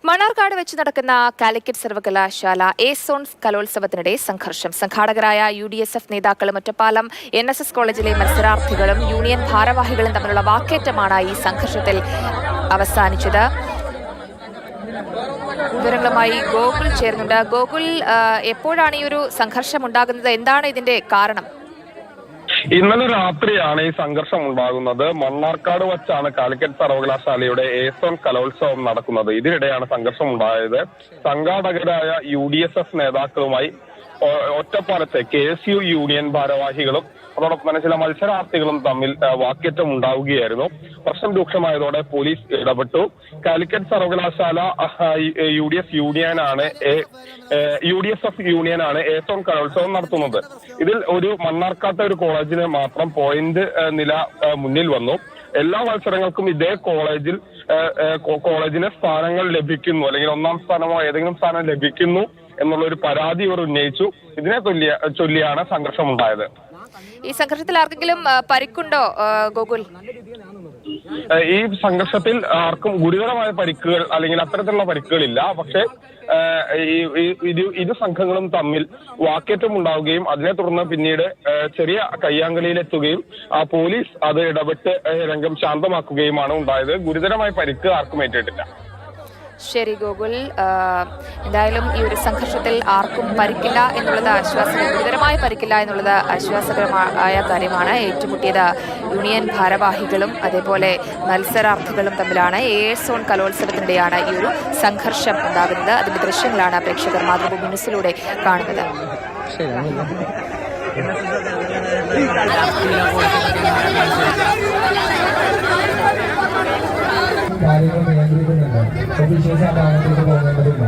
മണ്ണാർക്കാട് വെച്ച് നടക്കുന്ന കാലിക്കറ്റ് സർവകലാശാല എ സോൺ കലോത്സവത്തിനിടെ സംഘർഷം. സംഘാടകരായ UDSF നേതാക്കളും ഒറ്റപ്പാലം NSS കോളേജിലെ മത്സരാർത്ഥികളും യൂണിയൻ ഭാരവാഹികളും തമ്മിലുള്ള വാക്കേറ്റമാണ് ഈ സംഘർഷത്തിൽ അവസാനിച്ചത്. വിവരങ്ങളുമായി ഗോകുൽ ചേരുന്നുണ്ട്. ഗോകുൽ, എപ്പോഴാണ് ഈ ഒരു സംഘർഷം ഉണ്ടാകുന്നത്? എന്താണ് ഇതിന്റെ കാരണം? ഇന്നലെ രാത്രിയാണ് ഈ സംഘർഷം ഉണ്ടാകുന്നത്. മണ്ണാർക്കാട് വച്ചാണ് കാലിക്കറ്റ് സർവകലാശാലയുടെ എ സോൺ കലോത്സവം നടക്കുന്നത്. ഇതിനിടെയാണ് സംഘർഷം ഉണ്ടായത്. സംഘാടകരായ UDSF നേതാക്കളുമായി ഒറ്റപ്പാലത്തെ KSU യൂണിയൻ ഭാരവാഹികളും അതോടൊപ്പം തന്നെ ചില മത്സരാർത്ഥികളും തമ്മിൽ വാക്കേറ്റം ഉണ്ടാവുകയായിരുന്നു. പ്രശ്നം രൂക്ഷമായതോടെ പോലീസ് ഇടപെട്ടു. കാലിക്കറ്റ് സർവകലാശാല UDSF യൂണിയനാണ് എ സോൺ കലോത്സവം നടത്തുന്നത്. ഇതിൽ ഒരു മണ്ണാർക്കാട്ടെ ഒരു കോളേജിന് മാത്രം പോയിന്റ് നില മുന്നിൽ വന്നു. എല്ലാ മത്സരങ്ങൾക്കും ഇതേ കോളേജിന് സ്ഥാനങ്ങൾ ലഭിക്കുന്നു, അല്ലെങ്കിൽ ഒന്നാം സ്ഥാനമോ ഏതെങ്കിലും സ്ഥാനം ലഭിക്കുന്നു എന്നുള്ള ഒരു പരാതി ഇവർ ഉന്നയിച്ചു. ഇതിനെ ചൊല്ലിയാണ് സംഘർഷം ഉണ്ടായത്. ഈ സംഘർഷത്തിൽ ആർക്കെങ്കിലും പരിക്കുണ്ടോ ഗോകുൽ? ഈ സംഘർഷത്തിൽ ആർക്കും ഗുരുതരമായ പരിക്കുകൾ അല്ലെങ്കിൽ അത്തരത്തിലുള്ള പരിക്കുകളില്ല. പക്ഷേ ഇരു സംഘങ്ങളും തമ്മിൽ വാക്കേറ്റം ഉണ്ടാവുകയും അതിനെ തുടർന്ന് പിന്നീട് ചെറിയ കയ്യാങ്കളിയിലെത്തുകയും പോലീസ് അത് ഇടപെട്ട് രംഗം ശാന്തമാക്കുകയുമാണ് ഉണ്ടായത്. ഗുരുതരമായ പരിക്ക് ആർക്കും ഏറ്റിട്ടില്ല. ശരി ഗോകുൽ, എന്തായാലും ഈ ഒരു സംഘർഷത്തിൽ ആർക്കും പരിക്കില്ല എന്നുള്ളത് ഗുരുതരമായ പരിക്കില്ല എന്നുള്ളത് ആശ്വാസകരമായ കാര്യമാണ്. ഏറ്റുമുട്ടിയത് യൂണിയൻ ഭാരവാഹികളും അതേപോലെ മത്സരാർത്ഥികളും തമ്മിലാണ്. എ സോൺ കലോത്സവത്തിനിടെയാണ് ഈ ഒരു സംഘർഷം ഉണ്ടാകുന്നത്. അതിന്റെ ദൃശ്യങ്ങളാണ് പ്രേക്ഷകർ മാതൃഭൂമി ന്യൂസിലൂടെ കാണുന്നത്. കാര്യങ്ങൾ നിയന്ത്രിക്കുന്നുണ്ട്. വിശേഷ ഭാഗത്തേക്ക് പോകേണ്ടതില്ല.